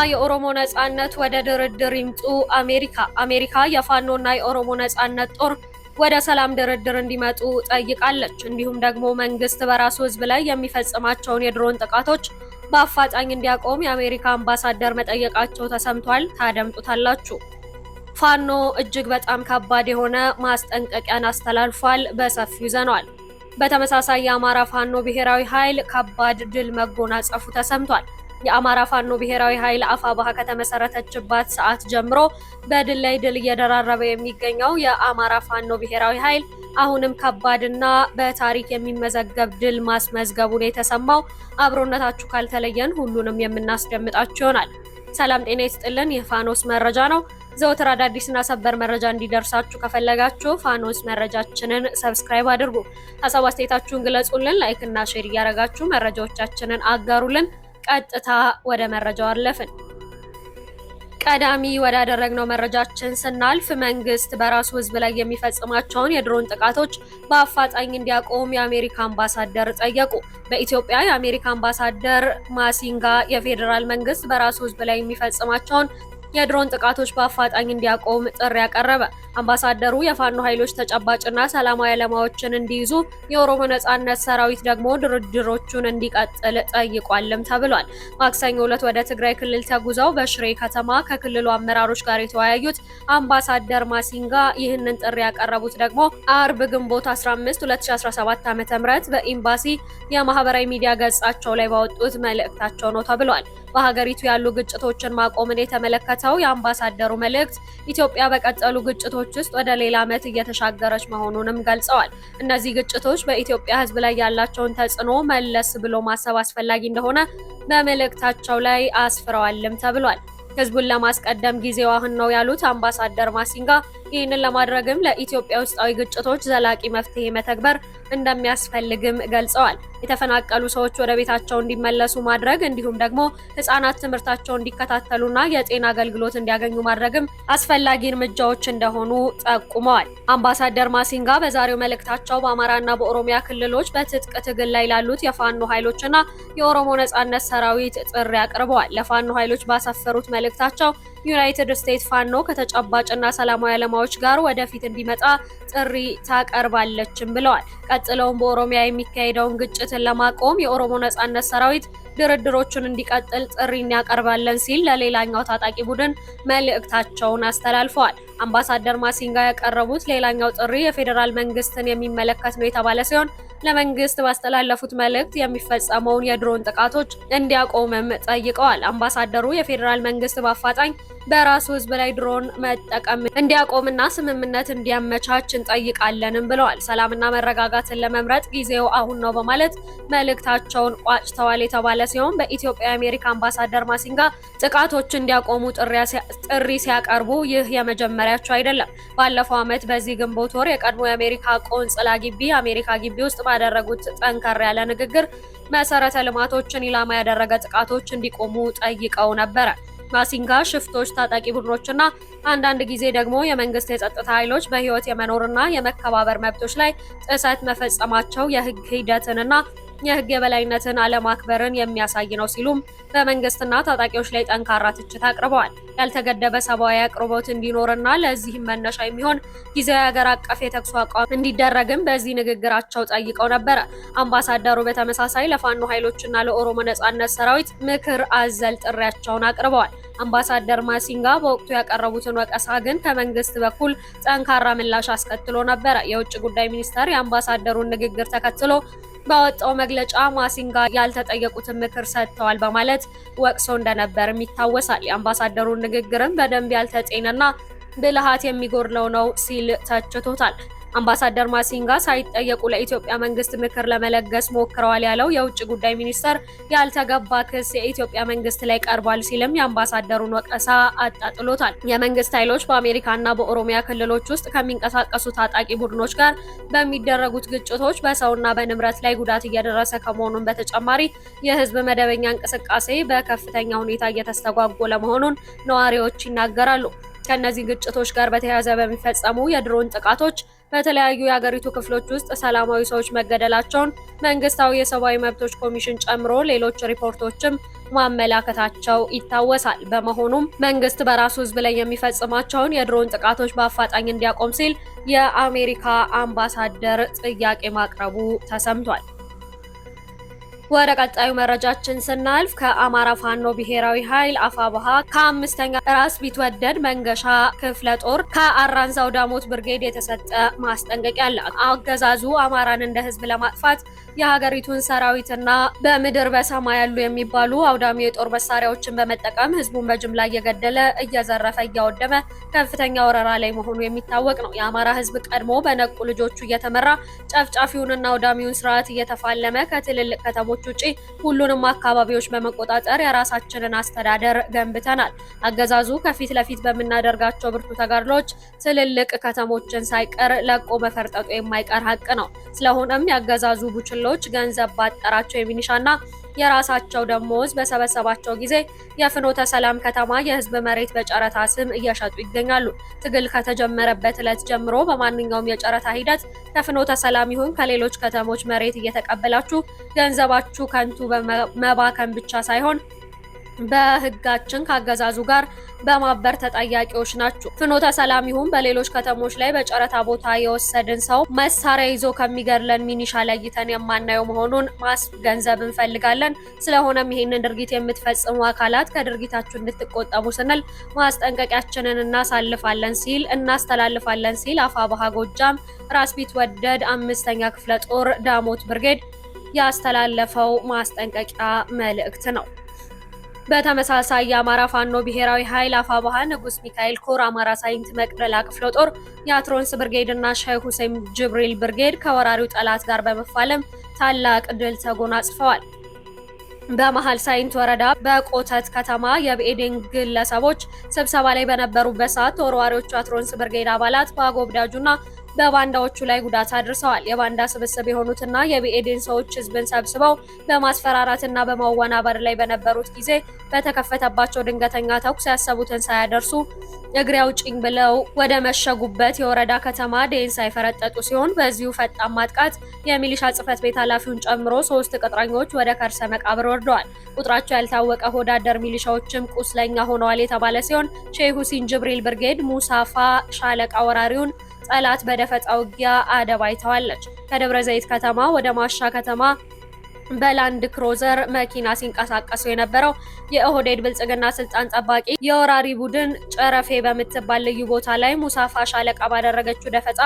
የኦሮሞ ነጻነት ወደ ድርድር ይምጡ። አሜሪካ የፋኖና የኦሮሞ ነጻነት ጦር ወደ ሰላም ድርድር እንዲመጡ ጠይቃለች። እንዲሁም ደግሞ መንግስት በራሱ ህዝብ ላይ የሚፈጽማቸውን የድሮን ጥቃቶች በአፋጣኝ እንዲያቆም የአሜሪካ አምባሳደር መጠየቃቸው ተሰምቷል። ታደምጡታላችሁ። ፋኖ እጅግ በጣም ከባድ የሆነ ማስጠንቀቂያን አስተላልፏል። በሰፊው ይዘነዋል። በተመሳሳይ የአማራ ፋኖ ብሔራዊ ኃይል ከባድ ድል መጎናጸፉ ተሰምቷል። የአማራ ፋኖ ብሔራዊ ኃይል አፋባሃ ከተመሰረተችባት ሰዓት ጀምሮ በድል ላይ ድል እየደራረበ የሚገኘው የአማራ ፋኖ ብሔራዊ ኃይል አሁንም ከባድና በታሪክ የሚመዘገብ ድል ማስመዝገቡን የተሰማው። አብሮነታችሁ ካልተለየን ሁሉንም የምናስደምጣችሁ ይሆናል። ሰላም ጤና ይስጥልን። ይህ ፋኖስ መረጃ ነው። ዘወትር አዳዲስና ሰበር መረጃ እንዲደርሳችሁ ከፈለጋችሁ ፋኖስ መረጃችንን ሰብስክራይብ አድርጉ። ሀሳብ አስተያየታችሁን ግለጹልን። ላይክ እና ሼር እያደረጋችሁ መረጃዎቻችንን አጋሩልን። ቀጥታ ወደ መረጃው አለፍን። ቀዳሚ ወዳደረግነው መረጃችን ስናልፍ መንግስት በራሱ ህዝብ ላይ የሚፈጽማቸውን የድሮን ጥቃቶች በአፋጣኝ እንዲያቆም የአሜሪካ አምባሳደር ጠየቁ። በኢትዮጵያ የአሜሪካ አምባሳደር ማሲንጋ የፌዴራል መንግስት በራሱ ህዝብ ላይ የሚፈጽማቸውን የድሮን ጥቃቶች በአፋጣኝ እንዲያቆም ጥሪ ያቀረበ። አምባሳደሩ የፋኖ ኃይሎች ተጨባጭና ሰላማዊ ዓላማዎችን እንዲይዙ፣ የኦሮሞ ነጻነት ሰራዊት ደግሞ ድርድሮቹን እንዲቀጥል ጠይቋልም ተብሏል። ማክሰኞ ዕለት ወደ ትግራይ ክልል ተጉዘው በሽሬ ከተማ ከክልሉ አመራሮች ጋር የተወያዩት አምባሳደር ማሲንጋ ይህንን ጥሪ ያቀረቡት ደግሞ አርብ ግንቦት 15 2017 ዓ.ም በኤምባሲ የማህበራዊ ሚዲያ ገጻቸው ላይ ባወጡት መልእክታቸው ነው ተብሏል። በሀገሪቱ ያሉ ግጭቶችን ማቆምን የተመለከተው የአምባሳደሩ መልእክት ኢትዮጵያ በቀጠሉ ግጭቶች ውስጥ ወደ ሌላ ዓመት እየተሻገረች መሆኑንም ገልጸዋል። እነዚህ ግጭቶች በኢትዮጵያ ሕዝብ ላይ ያላቸውን ተጽዕኖ መለስ ብሎ ማሰብ አስፈላጊ እንደሆነ በመልእክታቸው ላይ አስፍረዋልም ተብሏል። ህዝቡን ለማስቀደም ጊዜው አሁን ነው ያሉት አምባሳደር ማሲንጋ ይህንን ለማድረግም ለኢትዮጵያ ውስጣዊ ግጭቶች ዘላቂ መፍትሄ መተግበር እንደሚያስፈልግም ገልጸዋል። የተፈናቀሉ ሰዎች ወደ ቤታቸው እንዲመለሱ ማድረግ እንዲሁም ደግሞ ህጻናት ትምህርታቸውን እንዲከታተሉና የጤና አገልግሎት እንዲያገኙ ማድረግም አስፈላጊ እርምጃዎች እንደሆኑ ጠቁመዋል። አምባሳደር ማሲንጋ በዛሬው መልእክታቸው በአማራና በኦሮሚያ ክልሎች በትጥቅ ትግል ላይ ላሉት የፋኖ ኃይሎችና የኦሮሞ ነጻነት ሰራዊት ጥሪ አቅርበዋል። ለፋኖ ኃይሎች ባሰፈሩት መልእክታቸው ዩናይትድ ስቴትስ ፋኖ ከተጨባጭና ሰላማዊ ዓላማዎች ጋር ወደፊት እንዲመጣ ጥሪ ታቀርባለችም ብለዋል። ቀጥለውም በኦሮሚያ የሚካሄደውን ግጭትን ለማቆም የኦሮሞ ነጻነት ሰራዊት ድርድሮቹን እንዲቀጥል ጥሪ እናቀርባለን ሲል ለሌላኛው ታጣቂ ቡድን መልእክታቸውን አስተላልፈዋል። አምባሳደር ማሲንጋ ያቀረቡት ሌላኛው ጥሪ የፌዴራል መንግስትን የሚመለከት ነው የተባለ ሲሆን ለመንግስት ባስተላለፉት መልእክት የሚፈጸመውን የድሮን ጥቃቶች እንዲያቆምም ጠይቀዋል። አምባሳደሩ የፌዴራል መንግስት በአፋጣኝ በራሱ ህዝብ ላይ ድሮን መጠቀም እንዲያቆምና ስምምነት እንዲያመቻች እንጠይቃለንም ብለዋል። ሰላምና መረጋጋትን ለመምረጥ ጊዜው አሁን ነው በማለት መልእክታቸውን ቋጭተዋል የተባለ ሲሆን በኢትዮጵያ የአሜሪካ አምባሳደር ማሲንጋ ጥቃቶች እንዲያቆሙ ጥሪ ሲያቀርቡ ይህ የመጀመሪያቸው አይደለም። ባለፈው ዓመት በዚህ ግንቦት ወር የቀድሞ የአሜሪካ ቆንጽላ ግቢ አሜሪካ ግቢ ውስጥ ባደረጉት ጠንከር ያለ ንግግር መሰረተ ልማቶችን ኢላማ ያደረገ ጥቃቶች እንዲቆሙ ጠይቀው ነበረ። ማሲንጋ ሽፍቶች፣ ታጣቂ ቡድኖችና አንዳንድ ጊዜ ደግሞ የመንግስት የጸጥታ ኃይሎች በህይወት የመኖርና የመከባበር መብቶች ላይ ጥሰት መፈጸማቸው የህግ ሂደትንና የህግ የበላይነትን አለማክበርን የሚያሳይ ነው ሲሉም በመንግስትና ታጣቂዎች ላይ ጠንካራ ትችት አቅርበዋል። ያልተገደበ ሰብአዊ አቅርቦት እንዲኖርና ለዚህም መነሻ የሚሆን ጊዜያዊ ሀገር አቀፍ የተኩስ አቁም እንዲደረግም በዚህ ንግግራቸው ጠይቀው ነበረ። አምባሳደሩ በተመሳሳይ ለፋኖ ኃይሎችና ለኦሮሞ ነጻነት ሰራዊት ምክር አዘል ጥሪያቸውን አቅርበዋል። አምባሳደር ማሲንጋ በወቅቱ ያቀረቡትን ወቀሳ ግን ከመንግስት በኩል ጠንካራ ምላሽ አስከትሎ ነበረ። የውጭ ጉዳይ ሚኒስቴር የአምባሳደሩን ንግግር ተከትሎ ባወጣው መግለጫ ማሲንጋ ያልተጠየቁትን ምክር ሰጥተዋል በማለት ወቅሶ እንደነበርም ይታወሳል። የአምባሳደሩን ንግግርም በደንብ ያልተጤነና ብልሃት የሚጎድለው ነው ሲል ተችቶታል። አምባሳደር ማሲንጋ ሳይጠየቁ ለኢትዮጵያ መንግስት ምክር ለመለገስ ሞክረዋል ያለው የውጭ ጉዳይ ሚኒስቴር ያልተገባ ክስ የኢትዮጵያ መንግስት ላይ ቀርቧል ሲልም የአምባሳደሩን ወቀሳ አጣጥሎታል። የመንግስት ኃይሎች በአሜሪካና በኦሮሚያ ክልሎች ውስጥ ከሚንቀሳቀሱ ታጣቂ ቡድኖች ጋር በሚደረጉት ግጭቶች በሰውና በንብረት ላይ ጉዳት እየደረሰ ከመሆኑን በተጨማሪ የህዝብ መደበኛ እንቅስቃሴ በከፍተኛ ሁኔታ እየተስተጓጎለ መሆኑን ነዋሪዎች ይናገራሉ። ከነዚህ ግጭቶች ጋር በተያያዘ በሚፈጸሙ የድሮን ጥቃቶች በተለያዩ የሀገሪቱ ክፍሎች ውስጥ ሰላማዊ ሰዎች መገደላቸውን መንግስታዊ የሰብአዊ መብቶች ኮሚሽን ጨምሮ ሌሎች ሪፖርቶችም ማመላከታቸው ይታወሳል። በመሆኑም መንግስት በራሱ ህዝብ ላይ የሚፈጽማቸውን የድሮን ጥቃቶች በአፋጣኝ እንዲያቆም ሲል የአሜሪካ አምባሳደር ጥያቄ ማቅረቡ ተሰምቷል። ወደ ቀጣዩ መረጃችን ስናልፍ ከአማራ ፋኖ ብሔራዊ ኃይል አፋብኃ ከአምስተኛ ራስ ቢትወደድ መንገሻ ክፍለ ጦር ከአራንዛው ዳሞት ብርጌድ የተሰጠ ማስጠንቀቂያ አለ። አገዛዙ አማራን እንደ ህዝብ ለማጥፋት የሀገሪቱን ሰራዊትና በምድር በሰማይ ያሉ የሚባሉ አውዳሚ የጦር መሳሪያዎችን በመጠቀም ህዝቡን በጅምላ እየገደለ እየዘረፈ እያወደመ ከፍተኛ ወረራ ላይ መሆኑ የሚታወቅ ነው። የአማራ ህዝብ ቀድሞ በነቁ ልጆቹ እየተመራ ጨፍጫፊውንና አውዳሚውን ስርዓት እየተፋለመ ከትልልቅ ከተሞች ውጪ ሁሉንም አካባቢዎች በመቆጣጠር የራሳችንን አስተዳደር ገንብተናል። አገዛዙ ከፊት ለፊት በምናደርጋቸው ብርቱ ተጋድሎች ትልልቅ ከተሞችን ሳይቀር ለቆ መፈርጠጡ የማይቀር ሀቅ ነው። ስለሆነም ያገዛዙ ቡችሎች ገንዘብ ባጠራቸው የሚኒሻና የራሳቸው ደሞዝ በሰበሰባቸው ጊዜ የፍኖተ ሰላም ከተማ የህዝብ መሬት በጨረታ ስም እየሸጡ ይገኛሉ። ትግል ከተጀመረበት ዕለት ጀምሮ በማንኛውም የጨረታ ሂደት ከፍኖተ ሰላም ይሁን ከሌሎች ከተሞች መሬት እየተቀበላችሁ ገንዘባችሁ ከንቱ በመባከን ብቻ ሳይሆን በህጋችን ካገዛዙ ጋር በማበር ተጠያቂዎች ናቸው። ፍኖተ ሰላም ይሁን በሌሎች ከተሞች ላይ በጨረታ ቦታ የወሰድን ሰው መሳሪያ ይዞ ከሚገድለን ሚኒሻ ለይተን የማናየው መሆኑን ማስገንዘብ እንፈልጋለን። ስለሆነም ይህንን ድርጊት የምትፈጽሙ አካላት ከድርጊታችሁ እንድትቆጠቡ ስንል ማስጠንቀቂያችንን እናስተላልፋለን ሲል አፋብኃ ጎጃም ራስ ቢትወደድ አምስተኛ ክፍለ ጦር ዳሞት ብርጌድ ያስተላለፈው ማስጠንቀቂያ መልእክት ነው። በተመሳሳይ የአማራ ፋኖ ብሔራዊ ኃይል አፋብኃ ንጉስ ሚካኤል ኮር አማራ ሳይንት መቅደላ ክፍለ ጦር የአትሮንስ ብርጌድ እና ሼህ ሁሴን ጅብሪል ብርጌድ ከወራሪው ጠላት ጋር በመፋለም ታላቅ ድል ተጎናጽፈዋል። በመሃል ሳይንት ወረዳ በቆተት ከተማ የብኤዴን ግለሰቦች ስብሰባ ላይ በነበሩበት ሰዓት ተወርዋሪዎቹ አትሮንስ ብርጌድ አባላት በአጎብዳጁና በባንዳዎቹ ላይ ጉዳት አድርሰዋል። የባንዳ ስብስብ የሆኑትና የብኤዴን ሰዎች ህዝብን ሰብስበው በማስፈራራትና በማወናበር ላይ በነበሩት ጊዜ በተከፈተባቸው ድንገተኛ ተኩስ ያሰቡትን ሳያደርሱ እግሬ አውጭኝ ብለው ወደ መሸጉበት የወረዳ ከተማ ዴንሳ የፈረጠጡ ሲሆን በዚሁ ፈጣን ማጥቃት የሚሊሻ ጽሕፈት ቤት ኃላፊውን ጨምሮ 3 ቅጥረኞች ወደ ከርሰ መቃብር ወርደዋል። ቁጥራቸው ያልታወቀ ሆዳደር ሚሊሻዎችም ቁስለኛ ሆነዋል የተባለ ሲሆን ሼህ ሁሴን ጅብሪል ብርጌድ ሙሳፋ ሻለቃ ወራሪውን ጠላት በደፈጣ ውጊያ አደባይተዋለች። ከደብረ ዘይት ከተማ ወደ ማሻ ከተማ በላንድ ክሮዘር መኪና ሲንቀሳቀሱ የነበረው የኦህዴድ ብልጽግና ስልጣን ጠባቂ የወራሪ ቡድን ጨረፌ በምትባል ልዩ ቦታ ላይ ሙሳፋ ሻለቃ ባደረገችው ደፈጣ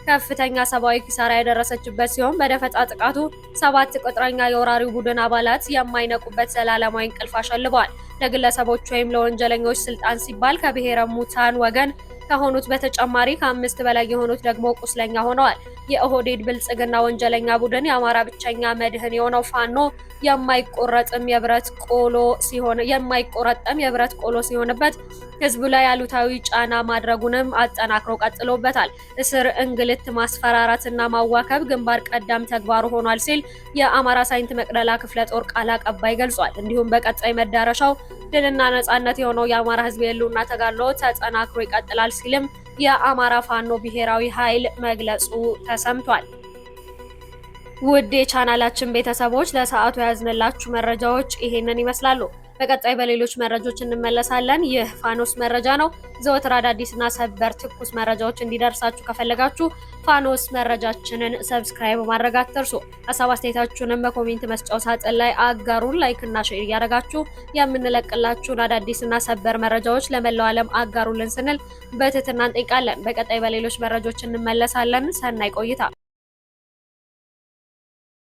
ከፍተኛ ሰብአዊ ኪሳራ ያደረሰችበት ሲሆን በደፈጣ ጥቃቱ 7 ቅጥረኛ የወራሪው ቡድን አባላት የማይነቁበት ዘላለማዊ እንቅልፍ አሸልበዋል። ለግለሰቦች ወይም ለወንጀለኞች ስልጣን ሲባል ከብሔረ ሙታን ወገን ከሆኑት በተጨማሪ ከ5 በላይ የሆኑት ደግሞ ቁስለኛ ሆነዋል። የኦህዴድ ብልጽግና ወንጀለኛ ቡድን የአማራ ብቸኛ መድህን የሆነው ፋኖ የማይቆረጥም የብረት ቆሎ ሲሆንበት ህዝቡ ላይ አሉታዊ ጫና ማድረጉንም አጠናክሮ ቀጥሎበታል። እስር፣ እንግልት፣ ማስፈራራትና ማዋከብ ግንባር ቀዳም ተግባሩ ሆኗል ሲል የአማራ ሳይንት መቅደላ ክፍለ ጦር ቃል አቀባይ ገልጿል። እንዲሁም በቀጣይ መዳረሻው ድልና ነጻነት የሆነው የአማራ ህዝብ የህልውና ተጋድሎ ተጠናክሮ ይቀጥላል ሲልም የአማራ ፋኖ ብሔራዊ ኃይል መግለጹ ተሰምቷል። ውድ የቻናላችን ቤተሰቦች ለሰዓቱ ያዝንላችሁ መረጃዎች ይሄንን ይመስላሉ። በቀጣይ በሌሎች መረጃዎች እንመለሳለን። ይህ ፋኖስ መረጃ ነው። ዘወትር አዳዲስና ሰበር ትኩስ መረጃዎች እንዲደርሳችሁ ከፈለጋችሁ ፋኖስ መረጃችንን ሰብስክራይብ ማድረግ አትርሱ። ሀሳብ አስተያየታችሁንም በኮሜንት መስጫው ሳጥን ላይ አጋሩን። ላይክ እና ሼር እያደረጋችሁ የምንለቅላችሁን አዳዲስና ሰበር መረጃዎች ለመላው ዓለም አጋሩልን ስንል በትህትና እንጠይቃለን። በቀጣይ በሌሎች መረጃዎች እንመለሳለን። ሰናይ ቆይታ